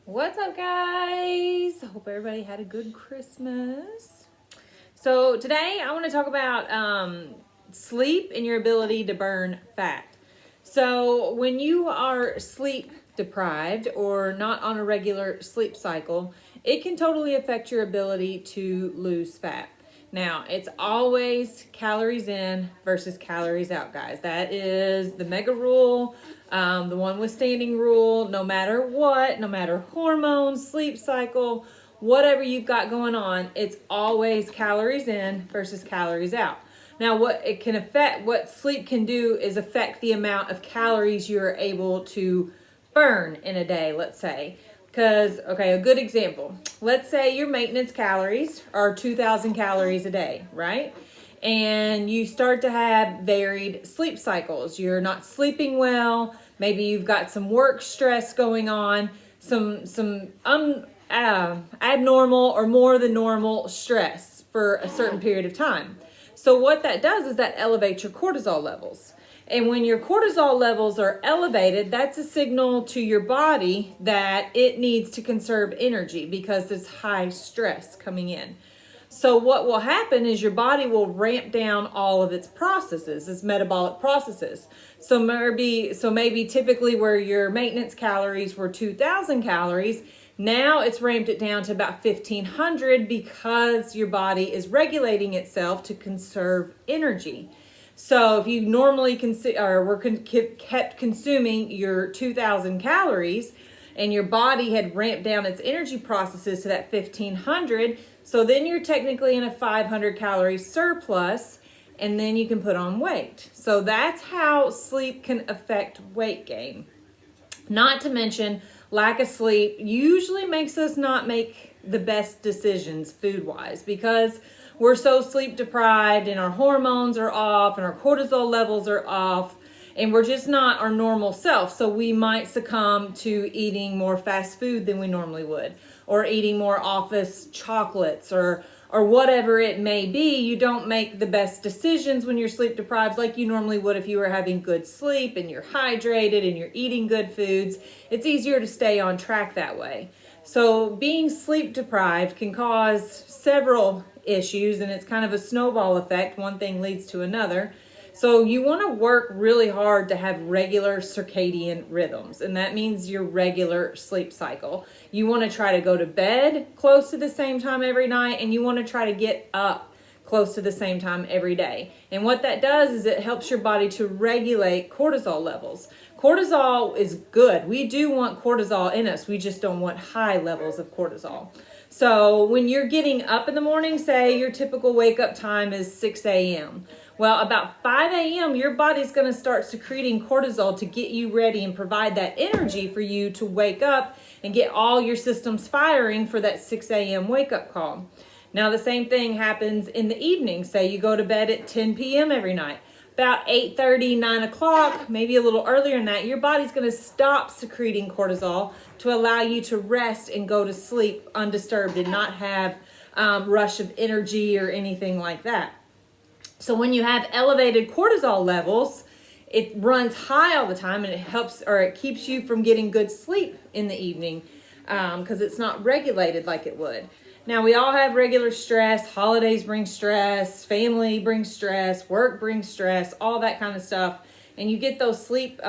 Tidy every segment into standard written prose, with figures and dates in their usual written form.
What's up, guys? I hope everybody had a good Christmas. So today I want to talk about sleep and your ability to burn fat. So when you are sleep deprived or not on a regular sleep cycle, it can totally affect your ability to lose fat. Now, it's always calories in versus calories out, guys. That is the mega rule, the one withstanding rule. No matter what, no matter hormones, sleep cycle, whatever you've got going on, it's always calories in versus calories out. Now, what sleep can do is affect the amount of calories you're able to burn in a day, let's say. Because, okay, a good example. Let's say your maintenance calories are 2,000 calories a day, right? And you start to have varied sleep cycles. You're not sleeping well. Maybe you've got some work stress going on, some abnormal or more than normal stress for a certain period of time. So what that does is that elevates your cortisol levels. And when your cortisol levels are elevated, that's a signal to your body that it needs to conserve energy because there's high stress coming in. So what will happen is your body will ramp down all of its processes, its metabolic processes. So maybe typically where your maintenance calories were 2,000 calories, now it's ramped it down to about 1,500 because your body is regulating itself to conserve energy. So if you normally kept consuming your 2,000 calories and your body had ramped down its energy processes to that 1,500, so then you're technically in a 500 calorie surplus, and then you can put on weight. So that's how sleep can affect weight gain. Not to mention, lack of sleep usually makes us not make the best decisions food-wise because we're so sleep deprived and our hormones are off and our cortisol levels are off and we're just not our normal self. So we might succumb to eating more fast food than we normally would, or eating more office chocolates or whatever it may be. You don't make the best decisions when you're sleep deprived like you normally would if you were having good sleep and you're hydrated and you're eating good foods. It's easier to stay on track that way. So being sleep deprived can cause several issues, and it's kind of a snowball effect. One thing leads to another. So you want to work really hard to have regular circadian rhythms, and that means your regular sleep cycle. You want to try to go to bed close to the same time every night, and you want to try to get up close to the same time every day. And what that does is it helps your body to regulate cortisol levels. Cortisol is good. We do want cortisol in us. We just don't want high levels of cortisol. So when you're getting up in the morning, say your typical wake up time is 6 a.m. Well, about 5 a.m., your body's going to start secreting cortisol to get you ready and provide that energy for you to wake up and get all your systems firing for that 6 a.m. wake up call. Now, the same thing happens in the evening. Say you go to bed at 10 p.m. every night. About 8:30, 9 o'clock, maybe a little earlier than that, your body's going to stop secreting cortisol to allow you to rest and go to sleep undisturbed and not have rush of energy or anything like that. So when you have elevated cortisol levels, it runs high all the time and it keeps you from getting good sleep in the evening because it's not regulated like it would. Now, we all have regular stress. Holidays bring stress. Family brings stress. Work brings stress. All that kind of stuff. And you get those sleep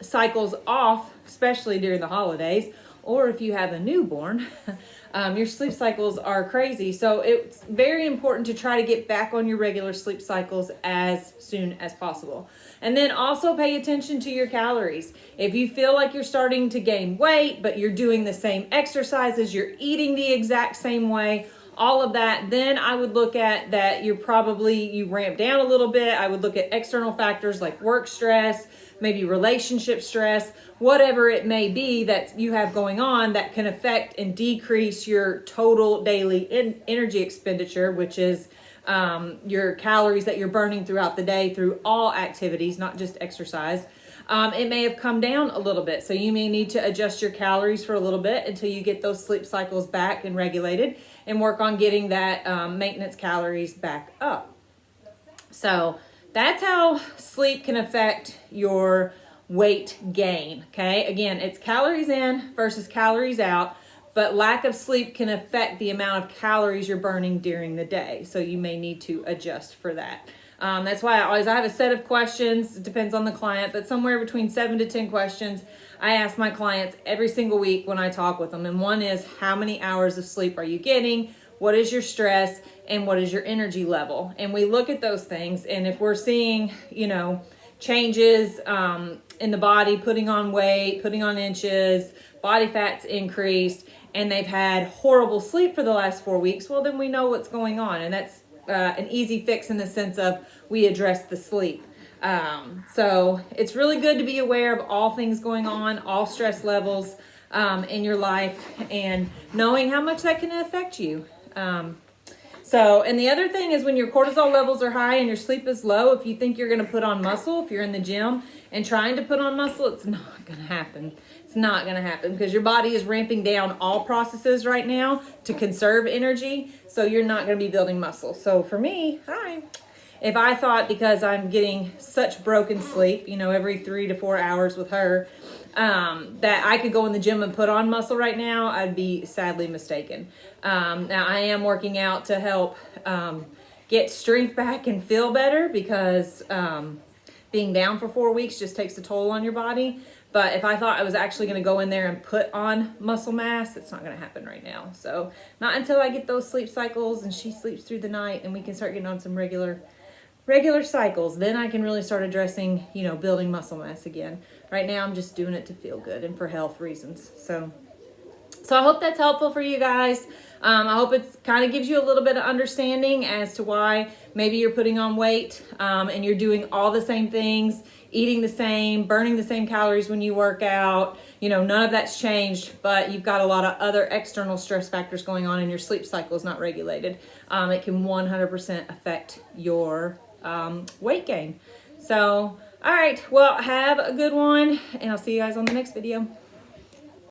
cycles off, especially during the holidays. Or if you have a newborn, your sleep cycles are crazy. So it's very important to try to get back on your regular sleep cycles as soon as possible. And then also pay attention to your calories. If you feel like you're starting to gain weight, but you're doing the same exercises, you're eating the exact same way, all of that, then I would look at that you ramp down a little bit. I would look at external factors like work stress, maybe relationship stress, whatever it may be that you have going on that can affect and decrease your total daily energy expenditure, which is your calories that you're burning throughout the day through all activities, not just exercise. It may have come down a little bit. So you may need to adjust your calories for a little bit until you get those sleep cycles back and regulated and work on getting that maintenance calories back up. So that's how sleep can affect your weight gain. Okay, again, it's calories in versus calories out, but lack of sleep can affect the amount of calories you're burning during the day. So you may need to adjust for that. That's why I have a set of questions. It depends on the client, but somewhere between 7 to 10 questions I ask my clients every single week when I talk with them. And one is, how many hours of sleep are you getting? What is your stress? And what is your energy level? And we look at those things. And if we're seeing, changes in the body, putting on weight, putting on inches, body fat's increased, and they've had horrible sleep for the last 4 weeks, well, then we know what's going on. And that's an easy fix in the sense of we address the sleep. So it's really good to be aware of all things going on, all stress levels in your life, and knowing how much that can affect you. And the other thing is, when your cortisol levels are high and your sleep is low, if you think you're going to put on muscle, if you're in the gym and trying to put on muscle, it's not going to happen. It's not going to happen because your body is ramping down all processes right now to conserve energy. So you're not going to be building muscle. So for me, if I thought, because I'm getting such broken sleep, every 3 to 4 hours with her, that I could go in the gym and put on muscle right now, I'd be sadly mistaken. Now I am working out to help get strength back and feel better, because being down for 4 weeks just takes a toll on your body. But if I thought I was actually going to go in there and put on muscle mass, it's not going to happen right now. So not until I get those sleep cycles and she sleeps through the night and we can start getting on some regular cycles, then I can really start addressing, building muscle mass again. Right now, I'm just doing it to feel good and for health reasons. So I hope that's helpful for you guys. I hope it kind of gives you a little bit of understanding as to why maybe you're putting on weight and you're doing all the same things, eating the same, burning the same calories when you work out. None of that's changed, but you've got a lot of other external stress factors going on and your sleep cycle is not regulated. It can 100% affect your weight gain. So, all right, well, have a good one, and I'll see you guys on the next video.